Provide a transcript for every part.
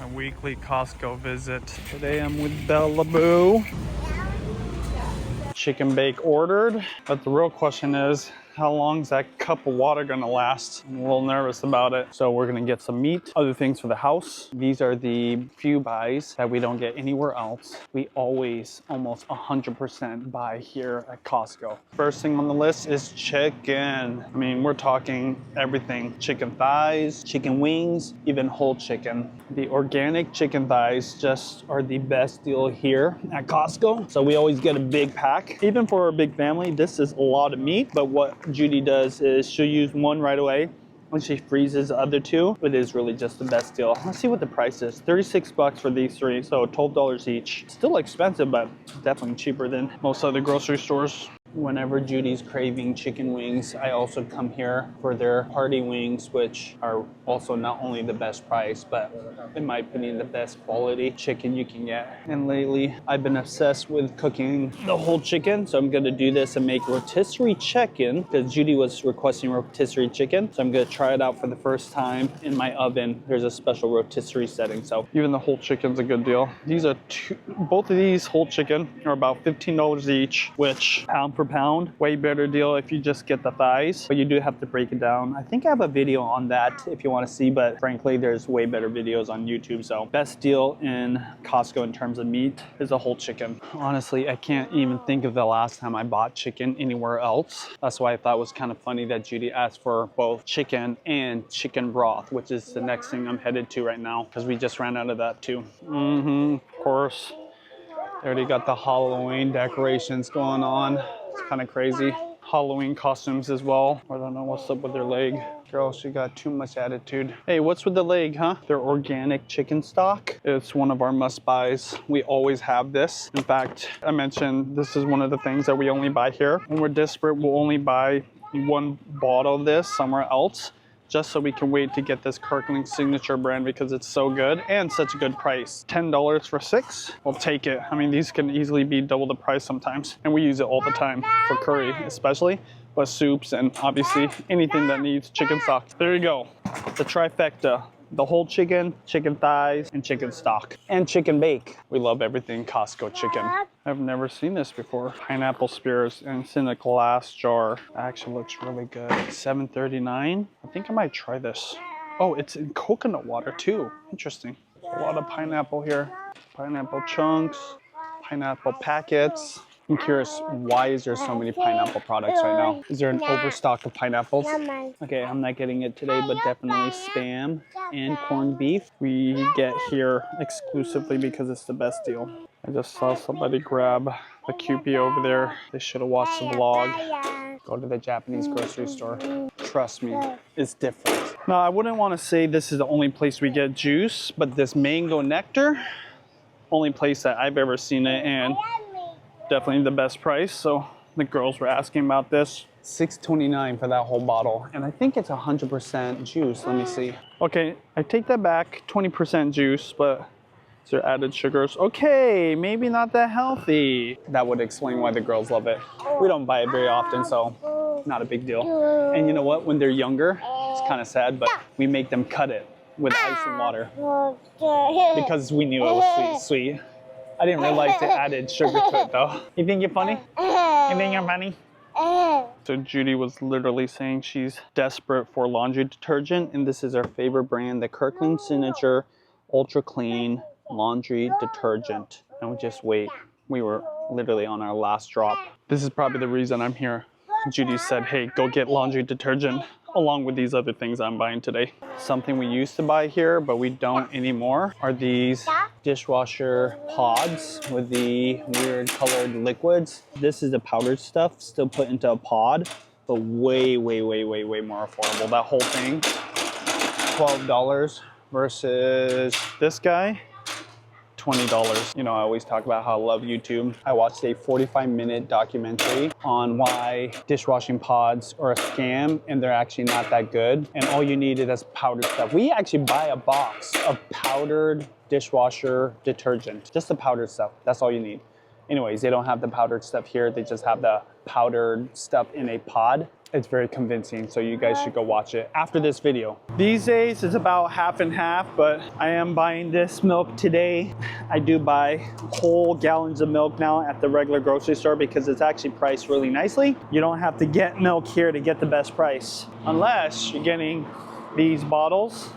My weekly Costco visit. Today I'm with Bella Boo. Chicken bake ordered, but the real question is, how long is that cup of water gonna last? I'm a little nervous about it. So we're gonna get some meat, other things for the house. These are the few buys that we don't get anywhere else. We always, almost 100% buy here at Costco. First thing on the list is chicken. I mean, we're talking everything. Chicken thighs, chicken wings, even whole chicken. The organic chicken thighs just are the best deal here at Costco. So we always get a big pack. Even for a big family, this is a lot of meat, but what Judy does is she'll use one right away when she freezes the other two. It is really just the best deal. Let's see what the price is. 36 bucks for these three, so $12 each. Still expensive, but definitely cheaper than most other grocery stores. Whenever Judy's craving chicken wings, I also come here for their party wings, which are also not only the best price, but in my opinion, the best quality chicken you can get. And lately, I've been obsessed with cooking the whole chicken, so I'm gonna do this and make rotisserie chicken, because Judy was requesting rotisserie chicken, so I'm gonna try it out for the first time in my oven. There's a special rotisserie setting, so even the whole chicken's a good deal. These are both of these whole chicken are about $15 each, which pound for pound, way better deal if you just get the thighs, but you do have to break it down. I think I have a video on that if you want to see, but frankly there's way better videos on YouTube. So best deal in Costco in terms of meat is a whole chicken. Honestly, I can't even think of the last time I bought chicken anywhere else. That's why I thought it was kind of funny that Judy asked for both chicken and chicken broth, which is the next thing I'm headed to right now, because we just ran out of that too. Of course, they already got the Halloween decorations going on. It's kind of crazy. Halloween costumes as well. I don't know what's up with their leg. Girl, she got too much attitude. Hey, what's with the leg, huh? Their organic chicken stock. It's one of our must buys. We always have this. In fact, I mentioned this is one of the things that we only buy here. When we're desperate, we'll only buy one bottle of this somewhere else, just so we can wait to get this Kirkland signature brand because it's so good and such a good price. $10 for 6, we'll take it. I mean, these can easily be double the price sometimes, and we use it all the time for curry especially, but soups and obviously anything that needs chicken stock. There you go, the trifecta. The whole chicken, chicken thighs, and chicken stock, and chicken bake. We love everything Costco chicken. I've never seen this before. Pineapple spears, and it's in a glass jar. That actually looks really good. $7.39. I think I might try this. Oh, it's in coconut water too. Interesting. A lot of pineapple here. Pineapple chunks, pineapple packets. I'm curious, why is there so many pineapple products right now? Is there an overstock of pineapples? Okay, I'm not getting it today, but definitely Spam and corned beef. We get here exclusively because it's the best deal. I just saw somebody grab the Kewpie over there. They should have watched the vlog. Go to the Japanese grocery store. Trust me, it's different. Now, I wouldn't want to say this is the only place we get juice, but this mango nectar, only place that I've ever seen it, and definitely the best price. So the girls were asking about this. $6.29 for that whole bottle, and I think it's 100% juice. Let me see. Okay, I take that back. 20% juice, but is there added sugars? Okay, maybe not that healthy. That would explain why the girls love it. We don't buy it very often, so not a big deal. And you know what? When they're younger, it's kind of sad, but we make them cut it with ice and water because we knew it was sweet. I didn't realize they added sugar to it though. You think you're funny? You think you're funny? So Judy was literally saying she's desperate for laundry detergent, and this is our favorite brand, the Kirkland Signature Ultra Clean Laundry Detergent. And we just wait. We were literally on our last drop. This is probably the reason I'm here. Judy said, hey, go get laundry detergent along with these other things I'm buying today. Something we used to buy here, but we don't anymore, are these dishwasher pods with the weird colored liquids. This is the powdered stuff, still put into a pod, but way, way, way, way, way more affordable. That whole thing, $12 versus this guy, $20. You know, I always talk about how I love YouTube. I watched a 45-minute documentary on why dishwashing pods are a scam, and they're actually not that good. And all you need is powdered stuff. We actually buy a box of powdered dishwasher detergent, just the powdered stuff. That's all you need. Anyways, they don't have the powdered stuff here. They just have the powdered stuff in a pod. It's very convincing, so you guys should go watch it after this video. These days it's about half and half, but I am buying this milk today. I do buy whole gallons of milk now at the regular grocery store because it's actually priced really nicely. You don't have to get milk here to get the best price unless you're getting these bottles.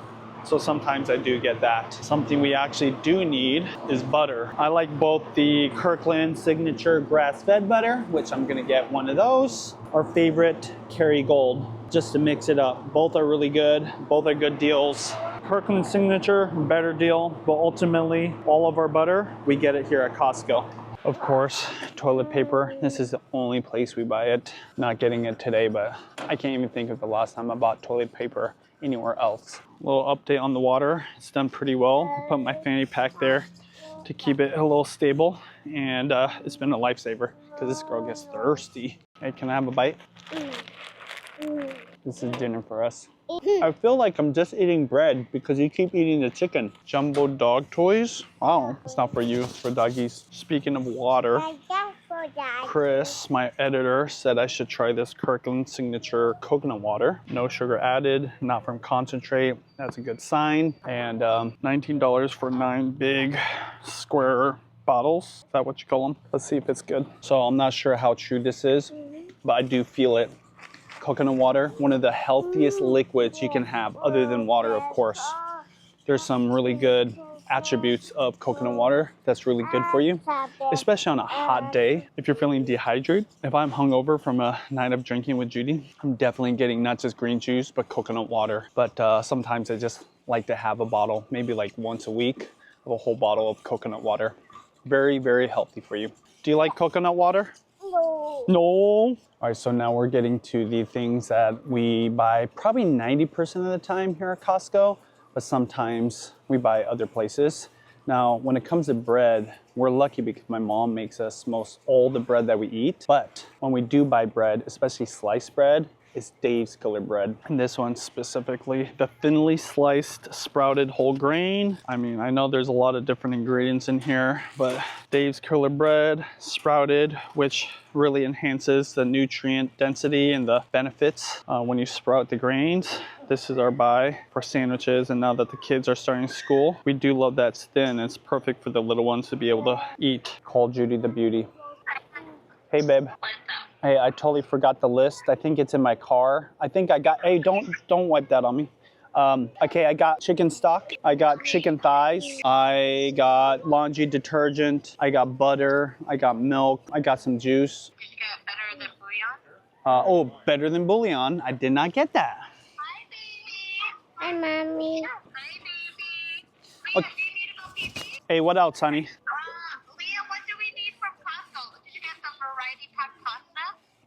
So sometimes I do get that. Something we actually do need is butter. I like both the Kirkland Signature grass-fed butter, which I'm gonna get one of those, our favorite Kerrygold, just to mix it up. Both are really good. Both are good deals. Kirkland Signature, better deal, but ultimately all of our butter, we get it here at Costco. Of course, toilet paper. This is the only place we buy it. Not getting it today, but I can't even think of the last time I bought toilet paper anywhere else. Little update on the water. It's done pretty well. I put my fanny pack there to keep it a little stable, and it's been a lifesaver because this girl gets thirsty. Hey, can I have a bite? This is dinner for us. I feel like I'm just eating bread because you keep eating the chicken. Jumbo dog toys. Oh, it's not for you, it's for doggies. Speaking of water, Chris, my editor, said I should try this Kirkland Signature coconut water. No sugar added, not from concentrate. That's a good sign. And $19 for 9 big square bottles. Is that what you call them? Let's see if it's good. So I'm not sure how true this is, but I do feel it. Coconut water, one of the healthiest liquids you can have other than water, of course. There's some really good attributes of coconut water that's really good for you, especially on a hot day. If you're feeling dehydrated, if I'm hungover from a night of drinking with Judy, I'm definitely getting not just green juice, but coconut water. But sometimes I just like to have a bottle, maybe like once a week, of a whole bottle of coconut water. Very, very healthy for you. Do you like coconut water? No. All right, so now we're getting to the things that we buy probably 90% of the time here at Costco, but sometimes we buy other places. Now, when it comes to bread, we're lucky because my mom makes us most all the bread that we eat. But when we do buy bread, especially sliced bread, it's Dave's Killer Bread. And this one specifically, the thinly sliced sprouted whole grain. I mean, I know there's a lot of different ingredients in here, but Dave's Killer Bread, sprouted, which really enhances the nutrient density and the benefits when you sprout the grains. This is our buy for sandwiches, and now that the kids are starting school, we do love that it's thin. It's perfect for the little ones to be able to eat. Call Judy the beauty. Hey, babe. Hey, I totally forgot the list. I think it's in my car. I think I got, hey, don't wipe that on me. Okay, I got chicken stock. I got chicken thighs. I got laundry detergent. I got butter. I got milk. I got some juice. Did you get better than bouillon? Oh, better than bouillon. I did not get that. Hi, baby. Hi, Mommy. Hi, baby. Leah, Okay. do you need to go pee-pee? Hey, what else, honey? Leah, what do we need from Costco? Did you get the variety pack pasta?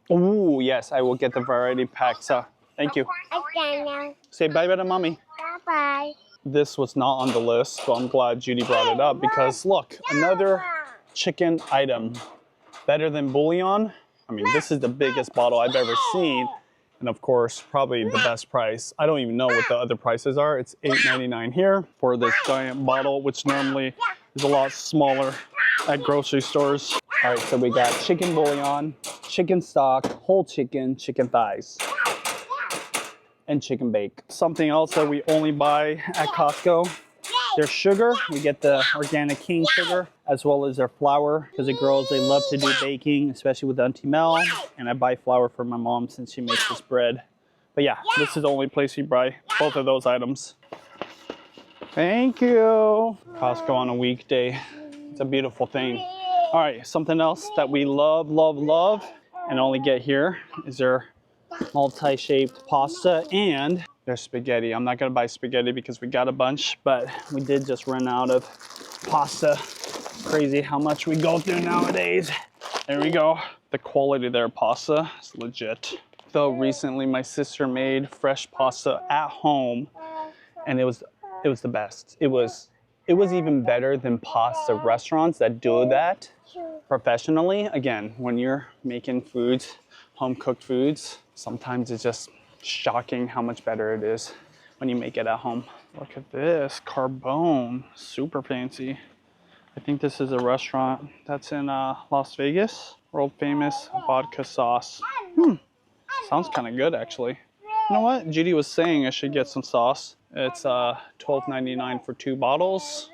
Oh, yes, I will get the variety pack. So, thank you. Of course, Okay, now. Say bye-bye to mommy. Bye-bye. This was not on the list, so I'm glad Judy brought it up because look, another chicken item. Better than bouillon. I mean, this is the biggest bottle I've ever seen. And of course, probably the best price. I don't even know what the other prices are. It's $8.99 here for this giant bottle, which normally is a lot smaller at grocery stores. All right, so we got chicken bouillon, chicken stock, whole chicken, chicken thighs, and chicken bake. Something else that we only buy at Costco, their sugar. We get the organic cane sugar as well as their flour because the girls, they love to do baking, especially with Auntie Mel. And I buy flour for my mom since she makes this bread. But yeah, this is the only place we buy both of those items. Thank you. Costco on a weekday. It's a beautiful thing. All right, something else that we love, love, love, and only get here is their multi-shaped pasta and their spaghetti. I'm not gonna buy spaghetti because we got a bunch, but we did just run out of pasta. Crazy how much we go through nowadays. There we go. The quality of their pasta is legit. Though recently my sister made fresh pasta at home and it was the best. It was even better than pasta restaurants that do that professionally. Again, when you're making foods, home cooked foods, sometimes it's just shocking how much better it is when you make it at home. Look at this, Carbone, super fancy. I think this is a restaurant that's in Las Vegas. World famous vodka sauce. Sounds kind of good, actually. You know what? Judy was saying I should get some sauce. It's $12.99 for 2 bottles.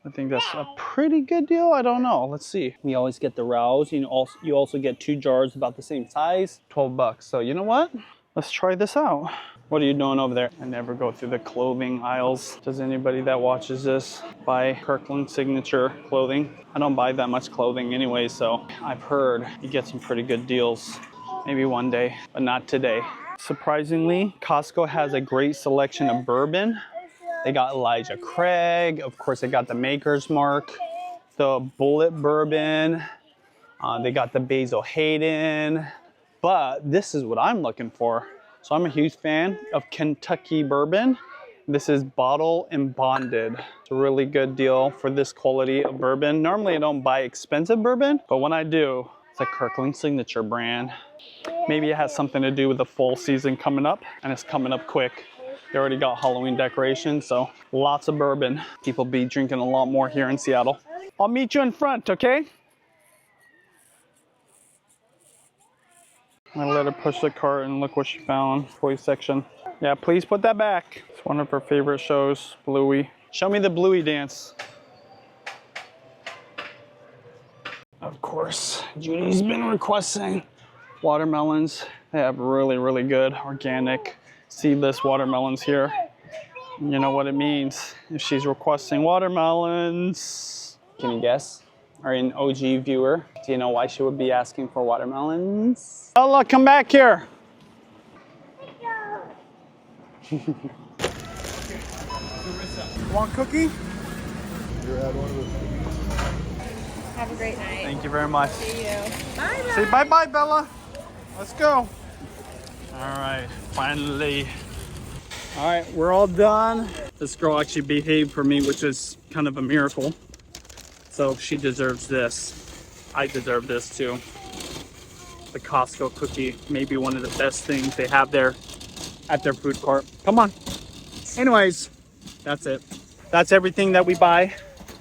I think that's a pretty good deal. I don't know. Let's see. We always get the rows. You also get 2 jars about the same size. 12 bucks. So you know what? Let's try this out. What are you doing over there? I never go through the clothing aisles. Does anybody that watches this buy Kirkland signature clothing? I don't buy that much clothing anyway, so I've heard you get some pretty good deals. Maybe one day, but not today. Surprisingly, Costco has a great selection of bourbon. They got Elijah Craig. Of course, they got the Maker's Mark, the Bullet Bourbon. They got the Basil Hayden. But this is what I'm looking for. So I'm a huge fan of Kentucky bourbon. This is bottle and bonded. It's a really good deal for this quality of bourbon. Normally I don't buy expensive bourbon, but when I do, it's a Kirkland signature brand. Maybe it has something to do with the fall season coming up, and it's coming up quick. They already got Halloween decorations, so lots of bourbon. People be drinking a lot more here in Seattle. I'll meet you in front, okay? I let her push the cart and look what she found. Toy section. Yeah, please put that back. It's one of her favorite shows, Bluey. Show me the Bluey dance. Of course, Judy's been requesting watermelons. They have really, really good organic seedless watermelons here. You know what it means if she's requesting watermelons. Can you guess? Are you an OG viewer? Do you know why she would be asking for watermelons? Bella, come back here. Want cookie? Have a great night. Thank you very much. See you. Bye bye. Say bye-bye, Bella. Let's go. All right, finally. All right, we're all done. This girl actually behaved for me, which is kind of a miracle. So she deserves this. I deserve this too. The Costco cookie, maybe one of the best things they have there at their food court. Come on. Anyways, that's it. That's everything that we buy.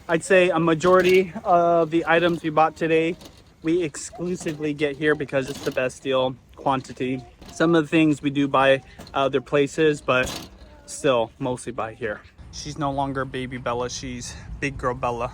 I'd say a majority of the items we bought today, we exclusively get here because it's the best deal, quantity. Some of the things we do buy other places, but still mostly buy here. She's no longer baby Bella, she's big girl Bella.